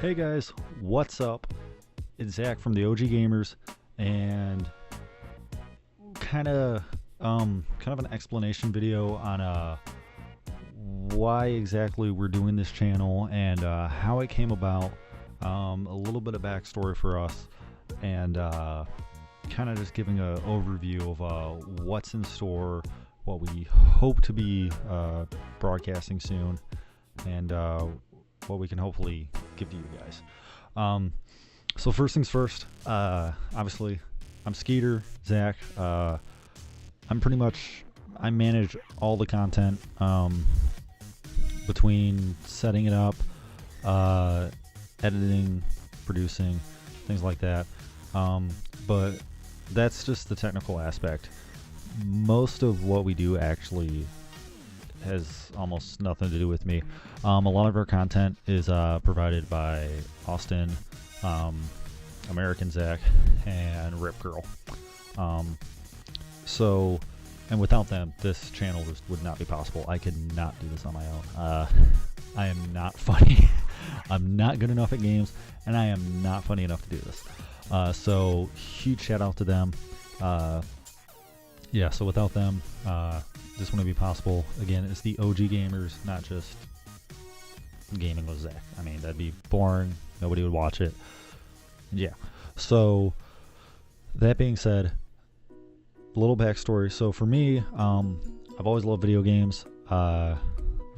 Hey guys, what's up? It's Zach from the OG Gamrz, and kind of an explanation video on why exactly we're doing this channel and how it came about. A little bit of backstory for us, and kind of just giving an overview of what's in store, what we hope to be broadcasting soon, and what we can hopefully give to you guys. So first things first, obviously I'm Skeeter, Zach. I manage all the content, between setting it up, editing, producing, things like that. But that's just the technical aspect. Most of what we do actually has almost nothing to do with me. A lot of our content is provided by Austin, American Zach, and Rip Girl. And without them, this channel just would not be possible. I could not do this on my own. I am not funny. I'm not good enough at games, and I am not funny enough to do this. So huge shout out to them. Yeah, so without them, this wouldn't be possible. Again, it's the OG Gamrz, not just gaming with Zach. I mean, that'd be boring. Nobody would watch it. Yeah. So that being said, a little backstory. So for me, I've always loved video games. Ever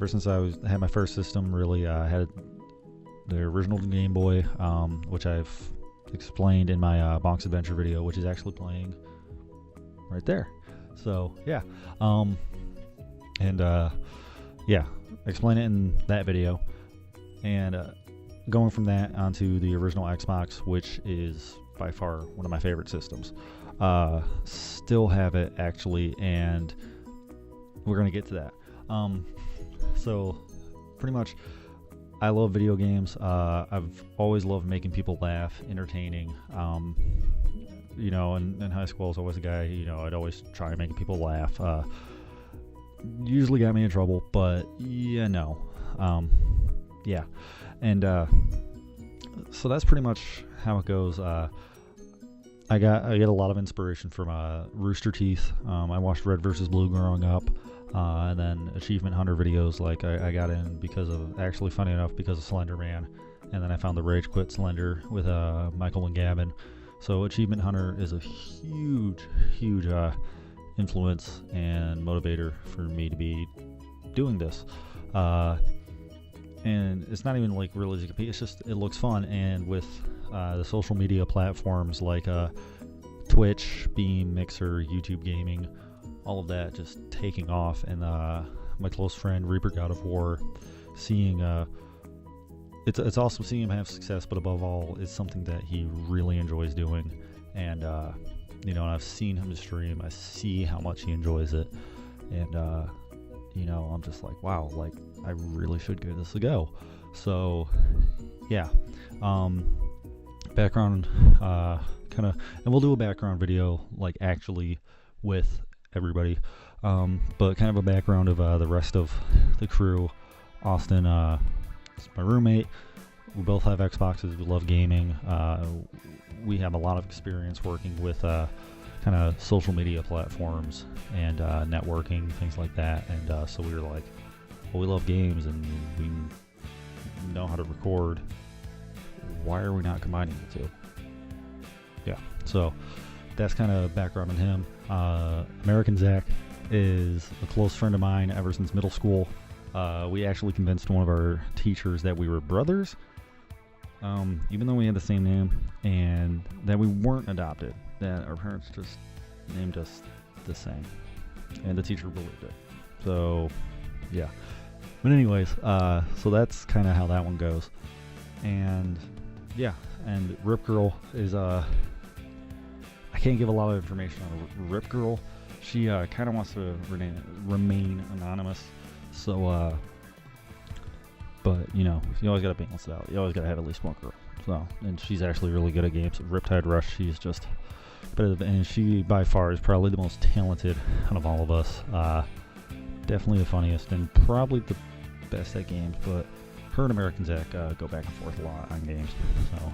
since I had my first system, really, I had the original Game Boy, which I've explained in my Bonk's Adventure video, which is actually playing right there. So yeah, yeah, explain it in that video, and going from that onto the original Xbox, which is by far one of my favorite systems. Still have it actually, and we're gonna get to that. So pretty much, I love video games. I've always loved making people laugh, entertaining. You know, in high school I was always a guy, you know, I'd always try making people laugh. Usually got me in trouble, but yeah, no. Yeah. And so that's pretty much how it goes. I get a lot of inspiration from Rooster Teeth. I watched Red vs. Blue growing up, and then Achievement Hunter videos. Like I got in because of, actually funny enough, because of Slender Man, and then I found the Rage Quit Slender with Michael and Gavin. So Achievement Hunter is a huge influence and motivator for me to be doing this. And it's not even like really to compete, it's just it looks fun. And with the social media platforms like Twitch, Beam, Mixer, YouTube Gaming, all of that just taking off, and my close friend Reaper God of War, seeing it's awesome seeing him have success, but above all, it's something that he really enjoys doing. And you know, I've seen him stream, I see how much he enjoys it, and you know, I'm just like, wow, like I really should give this a go. So yeah, background kind of, and we'll do a background video like actually with everybody, but kind of a background of the rest of the crew. Austin, is my roommate. We both have Xboxes. We love gaming. We have a lot of experience working with kind of social media platforms and networking, things like that. And so we were like, well, we love games and we know how to record. Why are we not combining the two? Yeah, so that's kind of background on him. American Zach is a close friend of mine ever since middle school. We actually convinced one of our teachers that we were brothers, even though we had the same name, and that we weren't adopted, that our parents just named us the same, and the teacher believed it. So yeah, but anyways, so that's kind of how that one goes. And yeah, and Rip Girl is I can't give a lot of information on Rip Girl. She kind of wants to remain anonymous. So, but you know, you always gotta balance it out. You always gotta have at least one girl. So, and she's actually really good at games. Riptide Rush, she's just competitive, and she by far is probably the most talented out of all of us. Definitely the funniest, and probably the best at games, but her and American Zach go back and forth a lot on games, so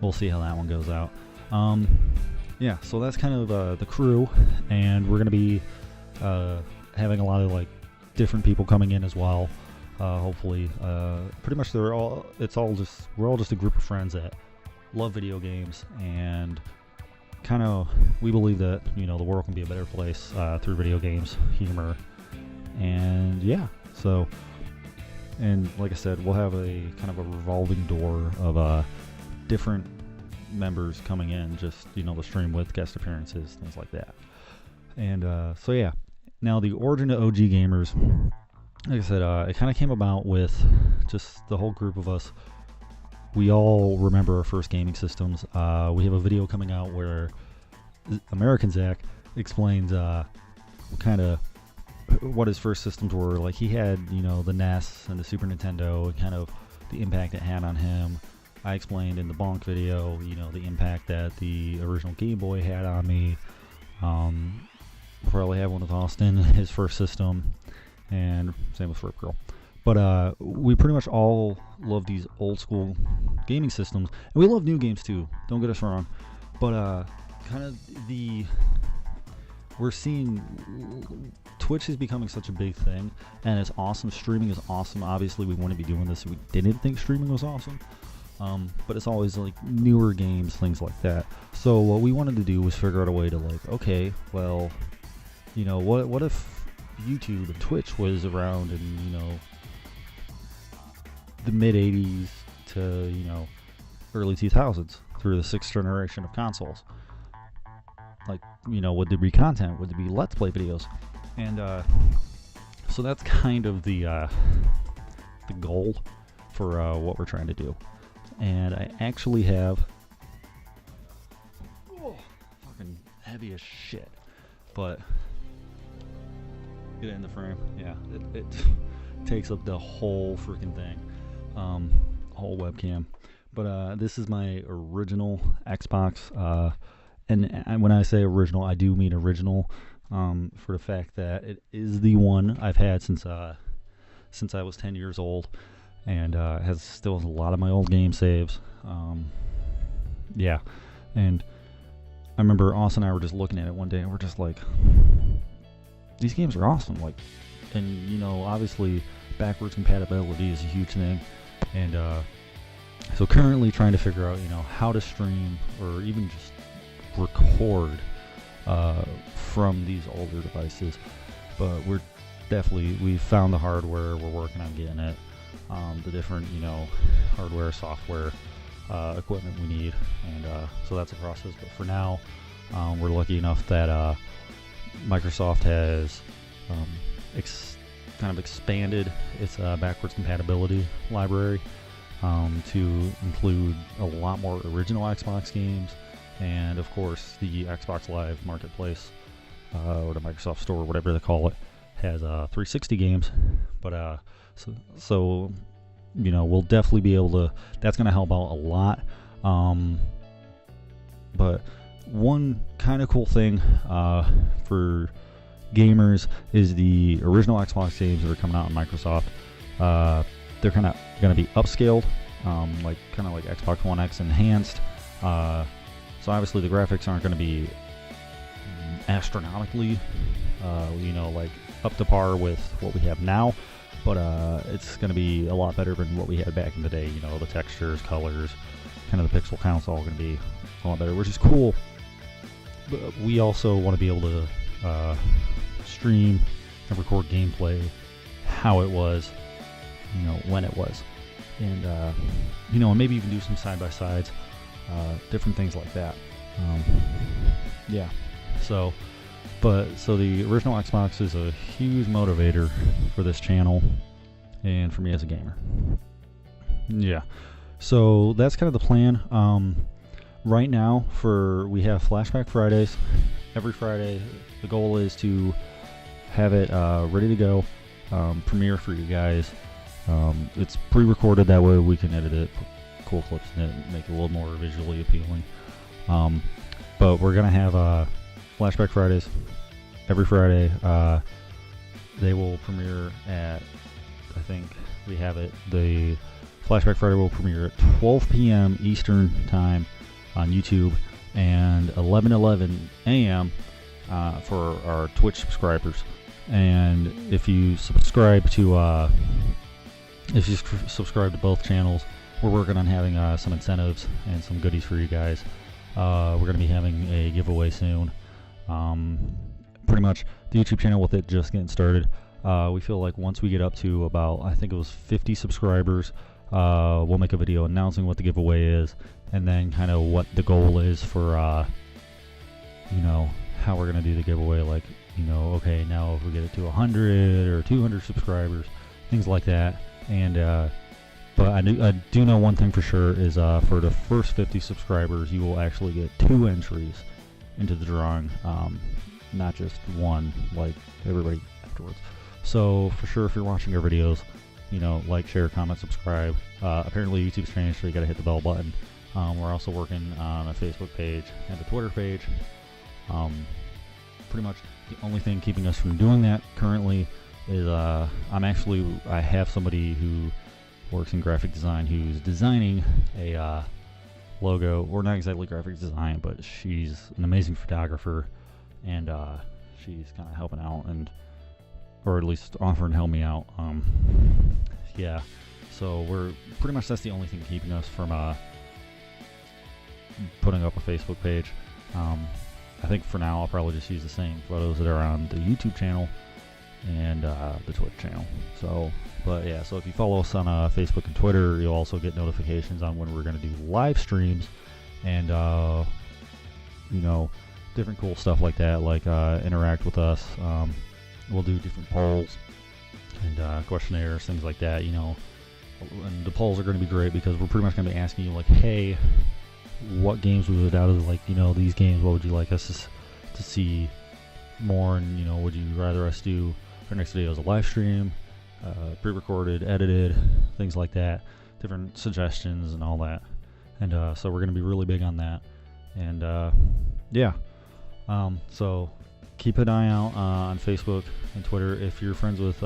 we'll see how that one goes out. Yeah, so that's kind of the crew, and we're gonna be having a lot of like different people coming in as well. Hopefully, pretty much we're all just a group of friends that love video games, and kind of we believe that the world can be a better place through video games, humor, and yeah. So, and like I said, we'll have a kind of a revolving door of different members coming in, just to stream with guest appearances, things like that. And so yeah, now the origin of OG Gamrz, like I said, it kind of came about with just the whole group of us. We all remember our first gaming systems. We have a video coming out where American Zach explains kind of what his first systems were. Like, he had the NES and the Super Nintendo, and kind of the impact it had on him. I explained in the Bonk video, the impact that the original Game Boy had on me. We'll probably have one with Austin, his first system, and same with Rip Girl. But we pretty much all love these old school gaming systems, and we love new games too, don't get us wrong. But kind of we're seeing Twitch is becoming such a big thing, and it's awesome. Streaming is awesome. Obviously, we wouldn't be doing this if we didn't think streaming was awesome. But it's always like newer games, things like that. So what we wanted to do was figure out a way to like, okay, well, what if YouTube and Twitch was around in the mid 80s to early 2000s through the 6th generation of consoles. Like, would there be content? Would there be Let's Play videos? And so that's kind of the goal for what we're trying to do. And I actually have fucking heavy as shit, but get it in the frame. Yeah, it takes up the whole freaking thing, whole webcam. But this is my original Xbox, and when I say original, I do mean original, for the fact that it is the one I've had since I was 10 years old. And still has a lot of my old game saves. Yeah, and I remember Austin and I were just looking at it one day, and we're just like, these games are awesome. Like, and obviously backwards compatibility is a huge thing, and so currently trying to figure out how to stream or even just record from these older devices. But we found the hardware. We're working on getting it. The different hardware, software, equipment we need, and so that's a process. But for now, we're lucky enough that Microsoft has kind of expanded its backwards compatibility library to include a lot more original Xbox games, and of course the Xbox Live Marketplace, or the Microsoft Store, whatever they call it, has 360 games. But so we'll definitely be able to, that's going to help out a lot. But one kind of cool thing for gamers is the original Xbox games that are coming out on Microsoft. They're kind of going to be upscaled, like Xbox One X enhanced. So obviously the graphics aren't going to be astronomically like up to par with what we have now, but it's going to be a lot better than what we had back in the day. The textures, colors, kind of the pixel count's all going to be a lot better, which is cool. But we also want to be able to stream and record gameplay how it was, when it was, and and maybe even do some side-by-sides, different things like that. Yeah, so the original Xbox is a huge motivator for this channel and for me as a gamer. Yeah, so that's kind of the plan. Right now, we have Flashback Fridays. Every Friday, the goal is to have it ready to go, premiere for you guys. It's pre-recorded, that way we can edit it, put cool clips in it, and make it a little more visually appealing. But we're gonna have Flashback Fridays every Friday. They will premiere at I think we have it. The Flashback Friday will premiere at 12 p.m. Eastern Time on YouTube and 11:11 a.m. For our Twitch subscribers. And if you subscribe to both channels, we're working on having some incentives and some goodies for you guys. We're going to be having a giveaway soon. Pretty much the YouTube channel, with it just getting started, we feel like once we get up to about, I think it was 50 subscribers, we'll make a video announcing what the giveaway is, and then kind of what the goal is for you know, how we're going to do the giveaway. Like, you know, okay, now if we get it to 100 or 200 subscribers, things like that. And but I do know one thing for sure is for the first 50 subscribers, you will actually get 2 entries into the drawing, not just one like everybody afterwards. So for sure, if you're watching our videos, you know, like, share, comment, subscribe. Apparently YouTube's changed, so you got to hit the bell button. We're also working on a Facebook page and a Twitter page. Pretty much the only thing keeping us from doing that currently is I have somebody who works in graphic design who's designing a logo, or not exactly graphic design, but she's an amazing photographer, and she's kind of helping out, and or at least offering to help me out. Yeah, so we're pretty much, that's the only thing keeping us from putting up a Facebook page. I think for now I'll probably just use the same photos that are on the YouTube channel and the Twitch channel. So, but yeah, so if you follow us on Facebook and Twitter, you'll also get notifications on when we're going to do live streams and you know, different cool stuff like that, like interact with us. We'll do different polls and questionnaires, things like that, you know. And the polls are going to be great because we're pretty much going to be asking you, like, hey, what games would, out of, like, you know, these games, what would you like us to see more? And, you know, would you rather us do our next video as a live stream, pre-recorded, edited, things like that, different suggestions and all that. And so we're going to be really big on that. And yeah, so keep an eye out on Facebook and Twitter. If you're friends with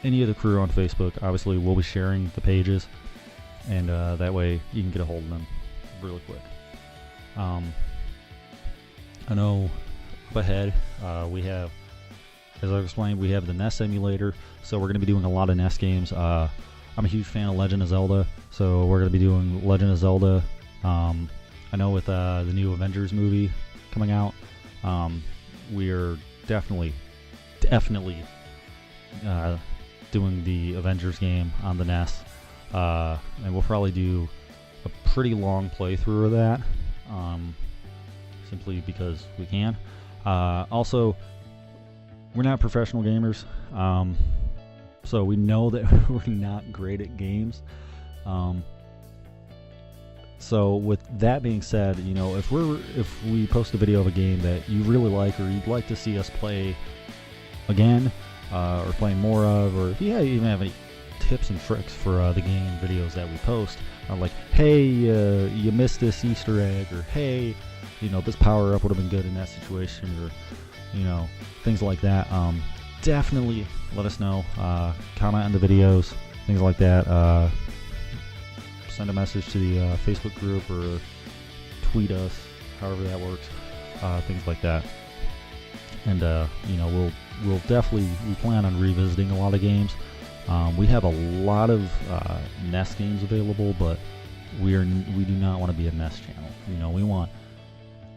any of the crew on Facebook, obviously we'll be sharing the pages, and that way you can get a hold of them really quick. I know up ahead we have, as I've explained, we have the NES emulator, so we're going to be doing a lot of NES games. I'm a huge fan of Legend of Zelda, so we're going to be doing Legend of Zelda. I know with the new Avengers movie coming out, we are definitely doing the Avengers game on the NES, and we'll probably do a pretty long playthrough of that, simply because we can. Also, we're not professional gamers, so we know that we're not great at games. So with that being said, you know, if we post a video of a game that you really like, or you'd like to see us play again, or play more of, or if you even have any tips and tricks for the game videos that we post, like, hey, you missed this Easter egg, or hey, you know, this power up would have been good in that situation, or, you know, things like that, definitely let us know. Comment on the videos, things like that. Send a message to the Facebook group, or tweet us, however that works, things like that. And you know, we'll definitely, we plan on revisiting a lot of games. We have a lot of NES games available, but we do not want to be a NES channel. You know, we want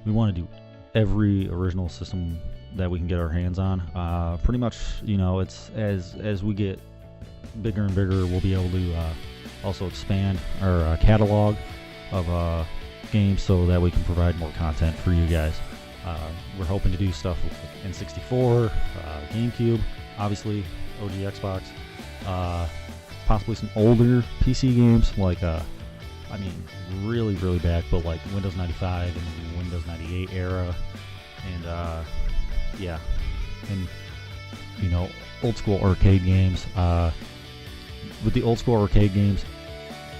to do every original system that we can get our hands on. Pretty much, you know, it's as we get bigger and bigger, we'll be able to also expand our catalog of games, so that we can provide more content for you guys. We're hoping to do stuff with N64, GameCube, obviously OG Xbox, possibly some older PC games, like I mean, really back, but like Windows 95 and Windows 98 era, and yeah, and you know, old school arcade games. With the old school arcade games,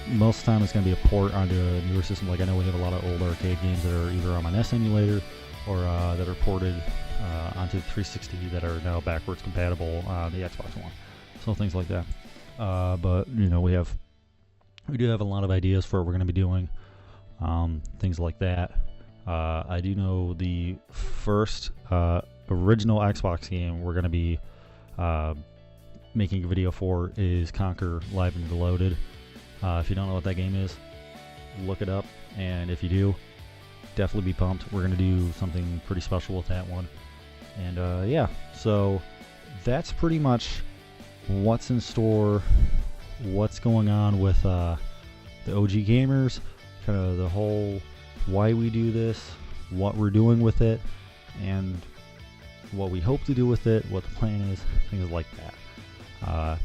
most of the time it's going to be a port onto a newer system. Like, I know we have a lot of old arcade games that are either on my NES emulator, or that are ported onto the 360 that are now backwards compatible on the Xbox One. So things like that. But you know, we do have a lot of ideas for what we're going to be doing, things like that. I do know the first original Xbox game we're going to be making a video for is Conquer Live and Reloaded. If you don't know what that game is, look it up, and if you do, definitely be pumped. We're going to do something pretty special with that one. And yeah, so that's pretty much what's in store, what's going on with the OG Gamrz, kind of the whole why we do this, what we're doing with it, and what we hope to do with it, what the plan is, things like that.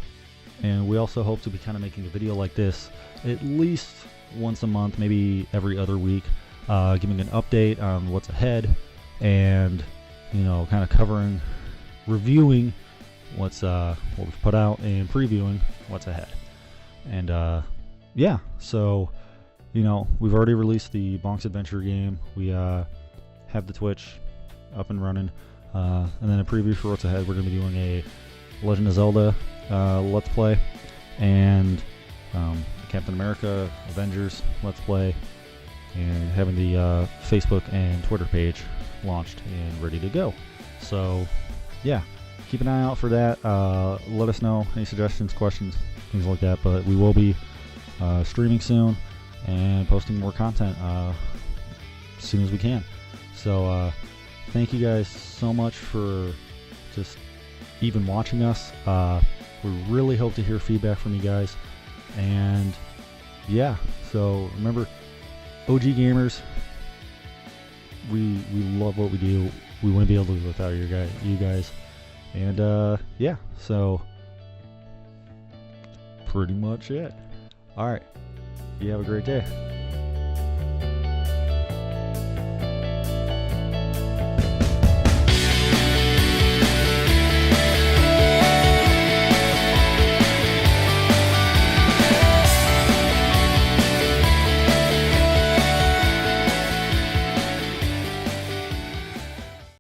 And we also hope to be kind of making a video like this at least once a month, maybe every other week, giving an update on what's ahead, and you know, kind of reviewing what we've put out and previewing what's ahead. And yeah, so you know, we've already released the Bonk's Adventure game. We have the Twitch up and running, and then a preview for what's ahead. We're going to be doing a Legend of Zelda Let's Play, and Captain America Avengers Let's Play, and having the Facebook and Twitter page launched and ready to go. So yeah, keep an eye out for that. Let us know any suggestions, questions, things like that. But we will be streaming soon and posting more content as soon as we can. So thank you guys so much for just even watching us. We really hope to hear feedback from you guys. And yeah, so remember, OG Gamrz, we love what we do. We wouldn't be able to do it without you guys. And yeah, so pretty much it. All right, you have a great day.